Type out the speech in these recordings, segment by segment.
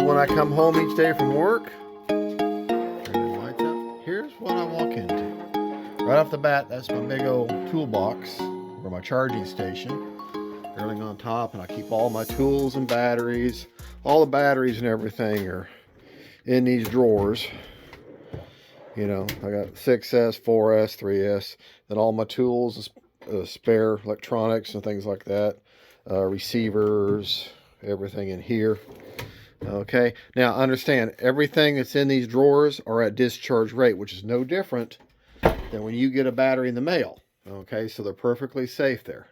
when I come home each day from work, turn the lights up, here's what I walk into. Right off the bat, that's my big old toolbox, or my charging station. Everything on top, and I keep all my tools and batteries. All the batteries and everything are in these drawers. You know, I got 6S, 4S, 3S, then all my tools, spare electronics and things like that, receivers, everything in here. Okay, now understand, everything that's in these drawers are at discharge rate, which is no different than when you get a battery in the mail. Okay, so they're perfectly safe there.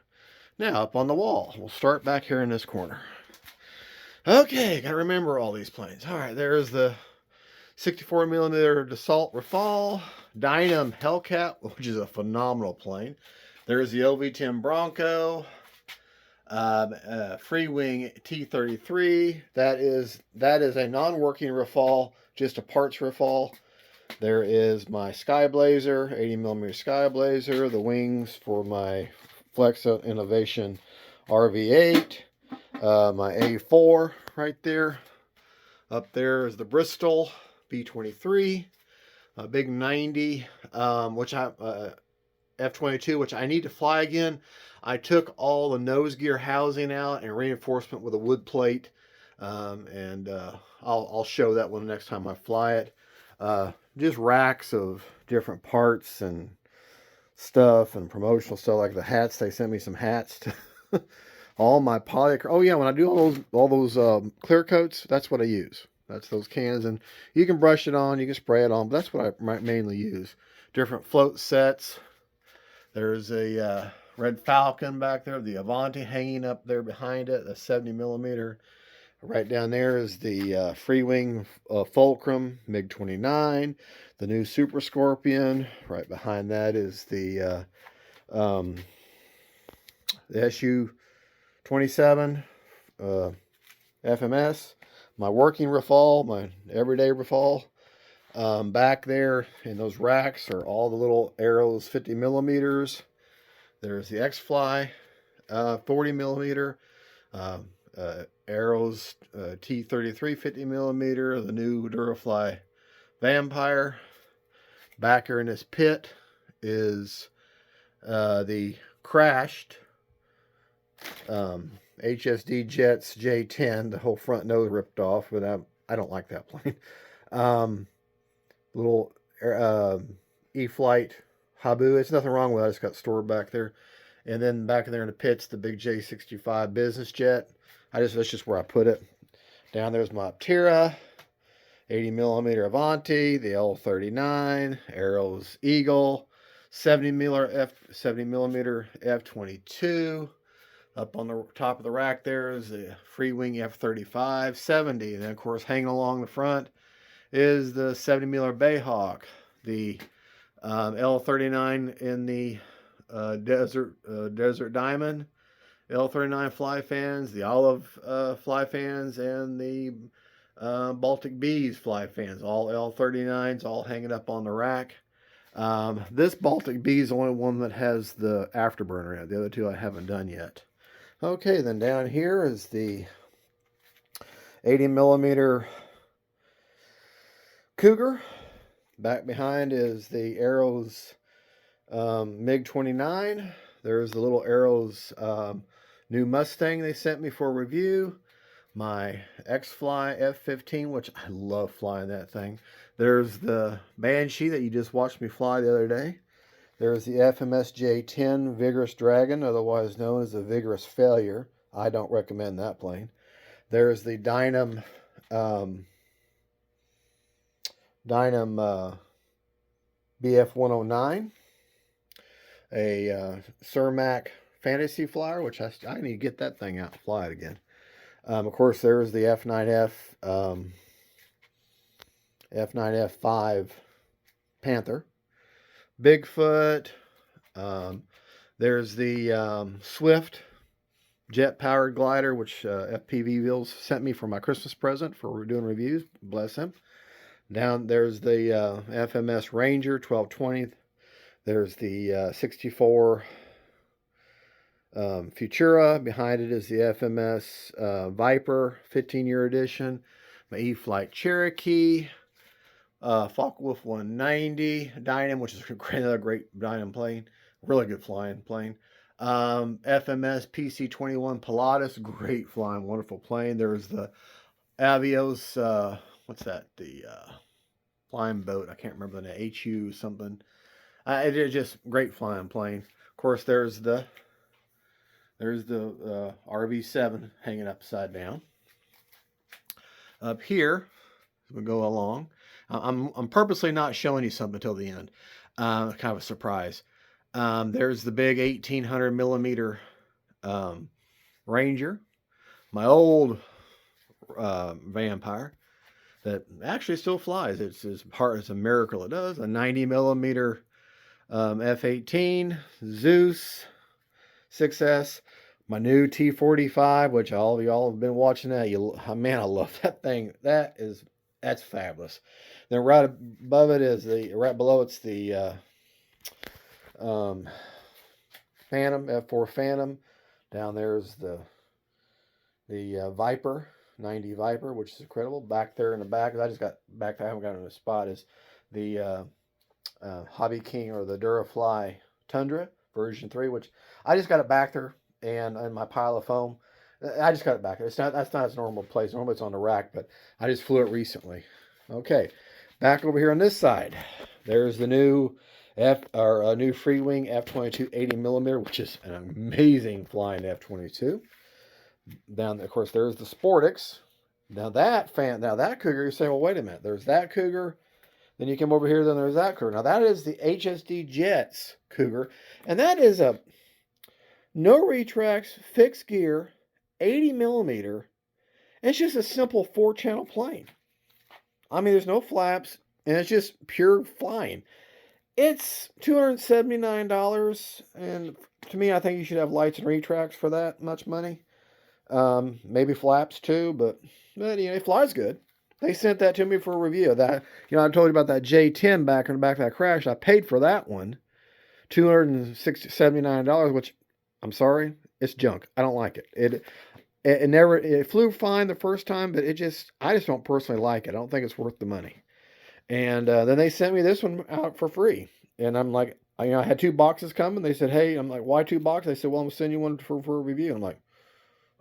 Now, up on the wall, we'll start back here in this corner. Okay, gotta remember all these planes. All right, there's the 64mm Dassault Rafale, Dynam Hellcat, which is a phenomenal plane. There's the OV-10 Bronco, Free-Wing T-33. That is a non-working Rafale, just a parts Rafale. There is my Sky Blazer, 80mm Sky Blazer, the wings for my Flex Innovation RV8, my A4 right there. Up there is the Bristol B-23, a big 90, which F-22, which I need to fly again. I took all the nose gear housing out and reinforcement with a wood plate, and I'll show that one next time I fly it. Just racks of different parts and stuff and promotional stuff, like the hats. They sent me some hats to all my poly. Oh yeah, when I do all those clear coats, that's what I use. That's those cans, and you can brush it on, you can spray it on, but that's what I mainly use. Different float sets. There's a Red Falcon back there, the Avanti hanging up there behind it, the 70mm. Right down there is the Free-Wing Fulcrum MiG-29, the new Super Scorpion. Right behind that is the SU-27 FMS. My working Rafale, my everyday Rafale. Back there in those racks are all the little arrows, 50mm. There's the X-Fly, 40mm. Arrows T-33 50mm, the new Durafly Vampire. Back here in this pit is the crashed HSD Jets J10. The whole front nose ripped off, but I don't like that plane. Little E-Flite Habu. It's nothing wrong with it. It's got stored back there. And then back in there in the pits, the big J65 business jet. That's just where I put it. Down there's my Aptera, 80mm Avanti, the L39, Arrows Eagle, 70mm F-22. Up on the top of the rack there is the Free-Wing F-35, 70. And then, of course, hanging along the front is the 70mm Bayhawk, the L39 in the Desert Diamond, L39 fly fans, the Olive fly fans, and the Baltic Bees fly fans. All L39s, all hanging up on the rack. This Baltic Bee is the only one that has the afterburner in it. The other two I haven't done yet. Okay, then down here is the 80mm Cougar. Back behind is the Arrows MiG-29. There's the little Arrows new Mustang they sent me for review. My X-Fly F-15, which I love flying that thing. There's the Banshee that you just watched me fly the other day. There's the FMS J10 Vigorous Dragon, otherwise known as the Vigorous Failure. I don't recommend that plane. There's the Dynam BF-109, a Cermak Fantasy Flyer, which I need to get that thing out and fly it again. Of course, there's the F9F F9F5 Panther, Bigfoot. There's the Swift jet-powered glider, which FPV sent me for my Christmas present for doing reviews. Bless him. Down there's the FMS Ranger 1220. There's the 64 Futura. Behind it is the FMS Viper 15-year edition. my E-Flite Cherokee, Focke-Wulf 190, Dynam, which is another great Dynam plane, really good flying plane. FMS PC-21 Pilatus, great flying, wonderful plane. There's the Avios, what's that? The flying boat. I can't remember the name. HU something. It is just great flying plane. Of course, there's the RV7 hanging upside down. Up here, as we go along, I'm purposely not showing you something until the end. Kind of a surprise. There's the big 1800 millimeter Ranger, my old Vampire that actually still flies. It's a miracle it does. A 90 millimeter F-18 Zeus 6S. My new T-45, which all of y'all have been watching that. Man, I love that thing. That's fabulous. Then right above it is right below it's the Phantom, F4 Phantom. Down there's the Viper, 90 Viper, which is incredible. Back there in the back, I just got back there, I haven't got in a spot, is the Hobby King or the Durafly Tundra version 3, which I just got it back there and in my pile of foam. I just got it back there. That's not its normal place. Normally it's on the rack, but I just flew it recently. Okay, back over here on this side, there's the new new free wing F-22 80 millimeter, which is an amazing flying F-22. Down, of course, there's the Sportix. Now that cougar, you're saying, well, wait a minute. There's that cougar. Then you come over here, then there's that cougar. Now that is the HSD Jets cougar, and that is a no retracts, fixed gear, 80 millimeter. It's just a simple 4-channel plane. I mean, there's no flaps, and it's just pure flying. It's $279, and to me, I think you should have lights and retracts for that much money. Maybe flaps too, but it flies good. They sent that to me for a review. That, I told you about that J10 back in the back of that crash. I paid for that one, $279, which, I'm sorry, it's junk. I don't like it. It flew fine the first time, but I just don't personally like it. I don't think it's worth the money. And then they sent me this one out for free. And I'm like, I had 2 boxes coming. They said, hey, I'm like, why 2 boxes? They said, well, I'm going to send you one for a review. I'm like,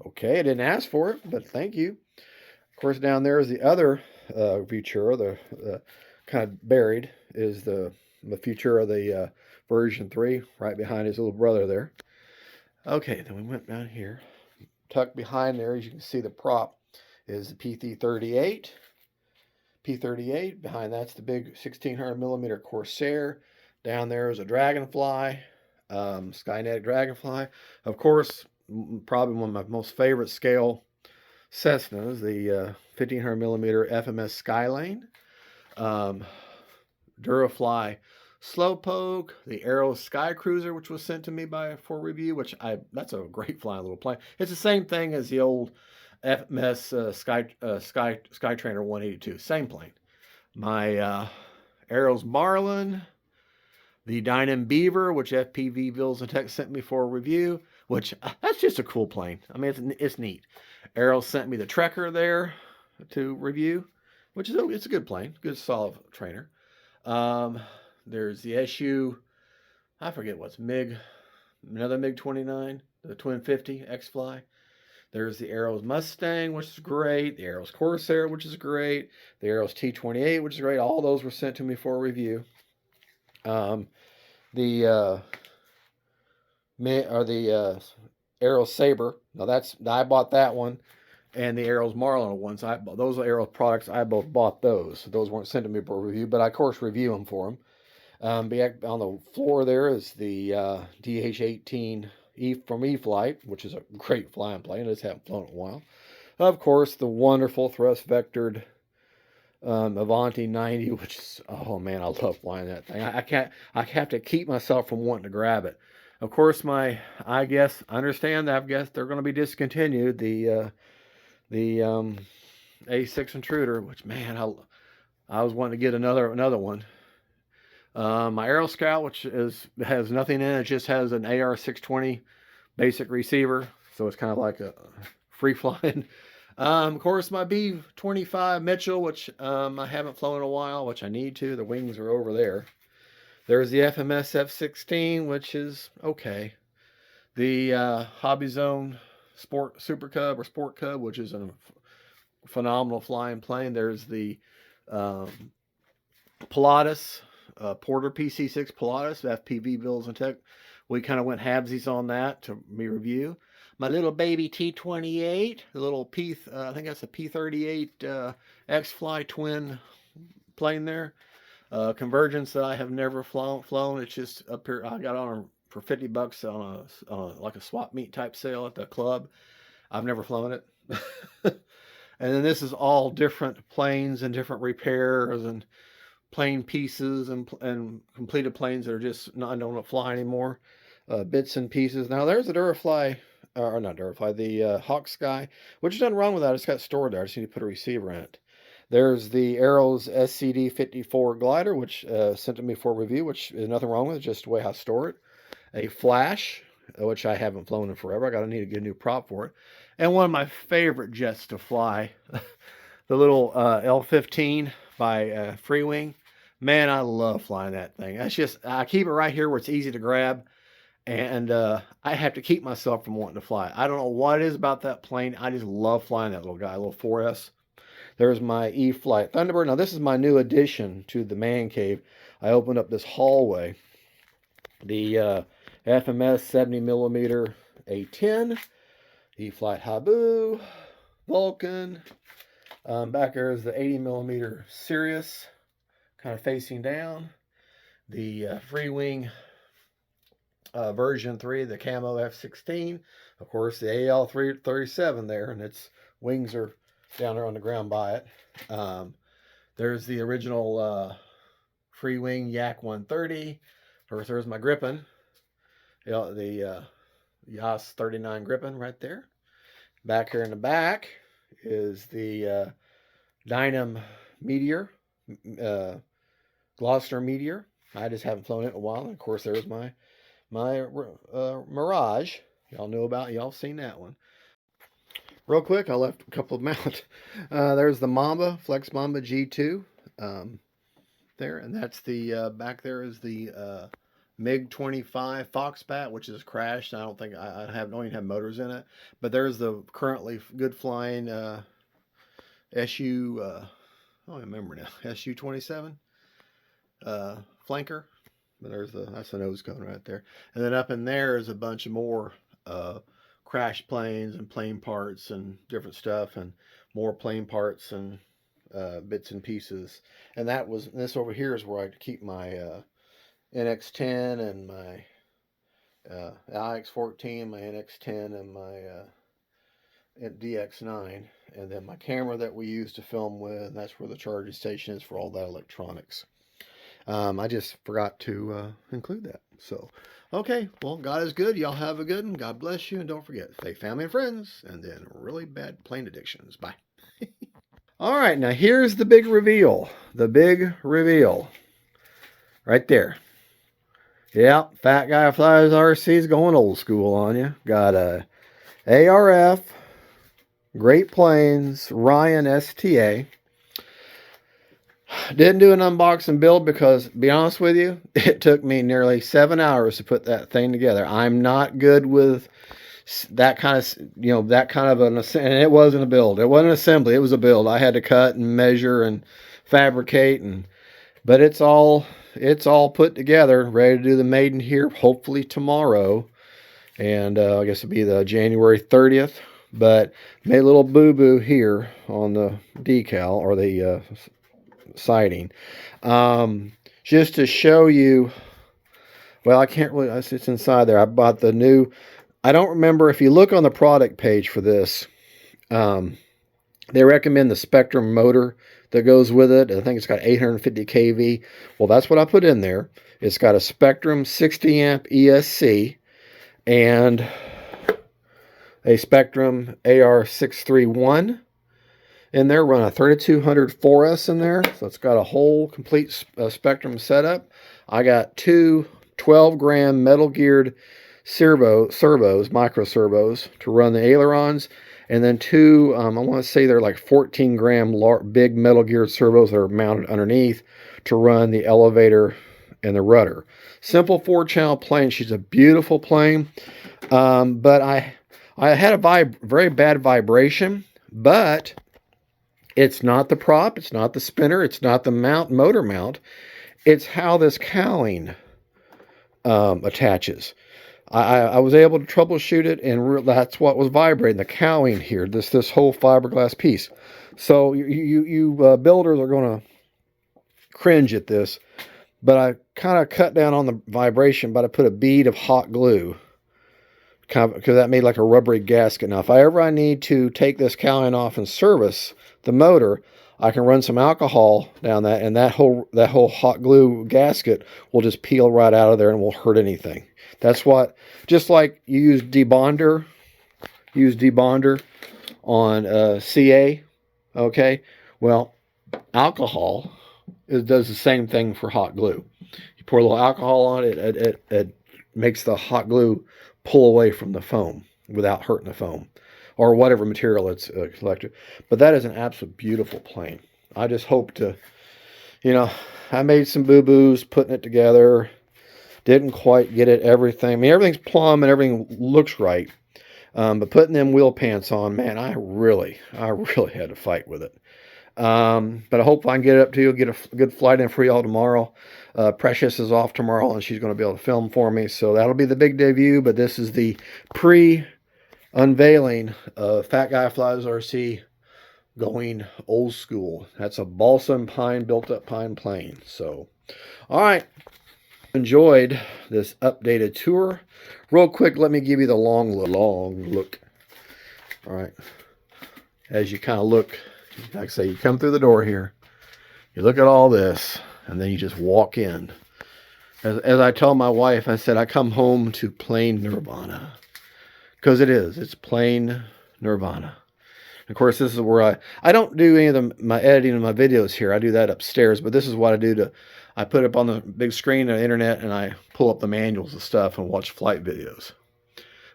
okay, I didn't ask for it, but thank you. Of course, down there is the other Futura, the kind of buried, is the Futura, the version 3, right behind his little brother there. Okay, then we went down here. Tucked behind there, as you can see, the prop is the PT-38. P-38, behind that's the big 1600 millimeter Corsair. Down there is a Dragonfly, Skynetic Dragonfly. Of course, probably one of my most favorite scale Cessnas, the 1500 millimeter FMS Skylane, Durafly Slowpoke, the Aero Sky Cruiser, which was sent to me for review, that's a great flying little plane. It's the same thing as the old FMS Skytrainer 182, same plane. My Aeros Marlin, the Dynam Beaver, which FPV Bills and Tech sent me for a review, which that's just a cool plane. I mean, it's neat. Aeros sent me the Trekker there to review, which is it's a good plane, good solid trainer. There's the SU, I forget what's MiG, another MiG-29, the Twin 50 X-Fly. There's the Aeros Mustang, which is great. The Aeros Corsair, which is great. The Aeros T-28, which is great. All those were sent to me for a review. The Aeros Saber. Now I bought that one, and the Aeros Marlin ones. Those are Aeros products. I both bought those. Those weren't sent to me for a review, but I of course review them for them. On the floor there is the DH-18 from E-Flite, which is a great flying plane. I just haven't flown it in a while. Of course, the wonderful thrust vectored Avanti 90, which is, oh man, I love flying that thing. I have to keep myself from wanting to grab it. Of course, I understand that they're going to be discontinued. The A6 Intruder, which, man, I was wanting to get another one. My Aero Scout, which has nothing in it, it just has an AR-620 basic receiver, so it's kind of like a free flying Of course, my B-25 Mitchell, which I haven't flown in a while, which I need to. The wings are over there. There's the FMS F-16, which is okay. The Hobby Zone Sport Super Cub or Sport Cub, which is a phenomenal flying plane. There's the Pilatus, Porter PC-6 Pilatus, FPV Bills and Tech. We kind of went halvesies on that to review. My little baby T-28, the little I think that's a P-38 X-Fly twin plane there. Convergence that I have never flown. It's just up here. I got on for $50 on like a swap meet type sale at the club. I've never flown it. And then this is all different planes and different repairs and plane pieces and completed planes that are just I don't fly anymore. Bits and pieces. Now there's the Durafly, or not Durafly, the Hawk Sky, which is nothing wrong with that. It's got stored there. I just need to put a receiver in it. There's the Arrows SCD-54 glider, which sent to me for review, which is nothing wrong with it, just the way I store it. A Flash, which I haven't flown in forever. I got to need to get a new prop for it. And one of my favorite jets to fly, the little L-15 by Freewing. Man, I love flying that thing. That's just, I keep it right here where it's easy to grab. And I have to keep myself from wanting to fly. I don't know what it is about that plane. I just love flying that little guy, little 4S. There's my E-Flite Thunderbird. Now, this is my new addition to the man cave. I opened up this hallway. The FMS 70mm A10, E-Flite Habu, Vulcan. Back there is the 80mm Sirius, kind of facing down. The Freewing version 3, the Camo F-16. Of course, the AL-337 there, and its wings are down there on the ground by it. There's the original Freewing Yak 130. Of course, there's my Gripen. The Yas 39 Gripen right there. Back here in the back is the Dynam Meteor, Gloucester Meteor. I just haven't flown it in a while. And of course, there's my Mirage. Y'all seen that one. Real quick, I left a couple of them out. There's the Mamba, Flex Mamba G2 there. And that's the, back there is the MiG-25 Foxbat, which is crashed. I don't think, I don't even have motors in it. But there's the currently good flying SU, I don't remember now, SU-27 Flanker. But that's the nose cone right there. And then up in there is a bunch of more crash planes and plane parts and different stuff, and more plane parts and bits and pieces. And this over here is where I keep my NX10 and my IX14, my NX10 and my DX9, and then my camera that we use to film with, and that's where the charging station is for all that electronics. I just forgot to include that. So, okay, well, God is good. Y'all have a good one. God bless you. And don't forget, stay family and friends, and then really bad plane addictions. Bye. All right, now here's the big reveal. The big reveal. Right there. Yeah, fat guy flies RC's going old school on you. Got a ARF, Great Plains, Ryan STA. Didn't do an unboxing build because, to be honest with you, it took me nearly 7 hours to put that thing together. I'm not good with that kind of, and it wasn't a build. It wasn't an assembly. It was a build. I had to cut and measure and fabricate, but it's all put together, ready to do the maiden here, hopefully tomorrow. And I guess it'll be the January 30th. But made a little boo-boo here on the decal, or the siding, just to show you. Well, I can't really, it's inside there. I bought the new, I don't remember, if you look on the product page for this, they recommend the Spectrum motor that goes with it. I think it's got 850 kV. Well, that's what I put in there. It's got a Spectrum 60 amp ESC and a Spectrum AR631 in there. Run a 3200 4S in there. So it's got a whole complete Spectrum setup. I got two 12-gram metal geared servos, micro servos, to run the ailerons. And then two, I want to say they're like 14-gram big metal geared servos that are mounted underneath to run the elevator and the rudder. Simple 4-channel plane. She's a beautiful plane. But I had a very bad vibration, but it's not the prop, it's not the spinner, it's not the motor mount. It's how this cowling attaches. I was able to troubleshoot it, and that's what was vibrating, the cowling here, this whole fiberglass piece. So you builders are going to cringe at this, but I kind of cut down on the vibration, but I put a bead of hot glue, kind of, because that made like a rubbery gasket. Now, if I need to take this cowling off and service the motor, I can run some alcohol down that, and that whole hot glue gasket will just peel right out of there and won't hurt anything. That's what, just like you use debonder on CA, okay? Well, alcohol does the same thing for hot glue. You pour a little alcohol on it, it makes the hot glue pull away from the foam without hurting the foam, or whatever material it's collected. But that is an absolute beautiful plane. I just hope to, I made some boo-boos putting it together. Didn't quite get it everything. I mean, everything's plumb and everything looks right. But putting them wheel pants on, man, I really had to fight with it. But I hope I can get it up to you, get a good flight in for y'all tomorrow. Precious is off tomorrow, and she's going to be able to film for me. So that'll be the big debut, but this is the pre-unveiling of Fat Guy Flies RC going old school. That's a balsam pine, built-up pine plane. So, all right. Enjoyed this updated tour. Real quick, let me give you the long look. All right. As you kind of look, like I say, you come through the door here, you look at all this, and then you just walk in. As I tell my wife, I said, I come home to plain nirvana. Because it's plain nirvana. Of course, this is where I don't do any of my editing of my videos here. I do that upstairs, but this is what I do I put it up on the big screen on the internet, and I pull up the manuals and stuff and watch flight videos.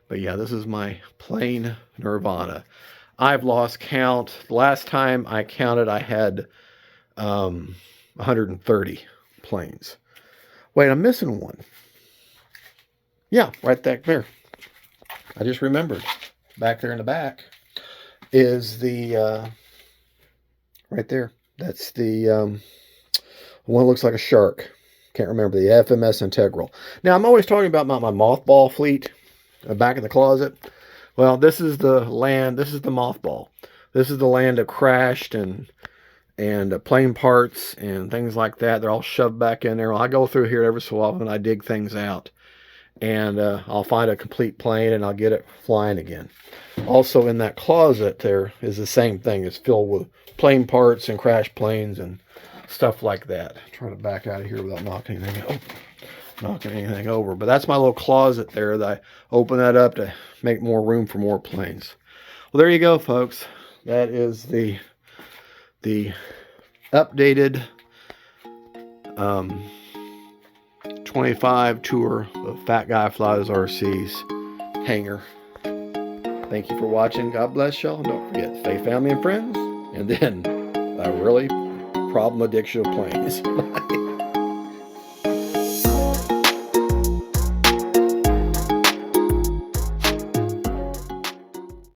But yeah, this is my plain nirvana. I've lost count. The last time I counted, I had 130 planes. Wait, I'm missing one. Yeah, right back there. I just remembered. Back there in the back is the, right there. That's the one that looks like a shark. Can't remember. The FMS Integral. Now, I'm always talking about my mothball fleet back in the closet. Well, this is the land. This is the mothball. This is the land that crashed and plane parts and things like that. They're all shoved back in there. Well, I go through here every so often. I dig things out. And I'll find a complete plane and I'll get it flying again. Also in that closet there is the same thing. It's filled with plane parts and crash planes and stuff like that. I'm trying to back out of here without knocking anything over. But that's my little closet there that I open that up to make more room for more planes. Well, there you go, folks. That is the updated 25 tour of Fat Guy Flies RC's hangar. Thank you for watching. God bless y'all. Don't forget, stay family and friends. And then a really problem addiction of planes.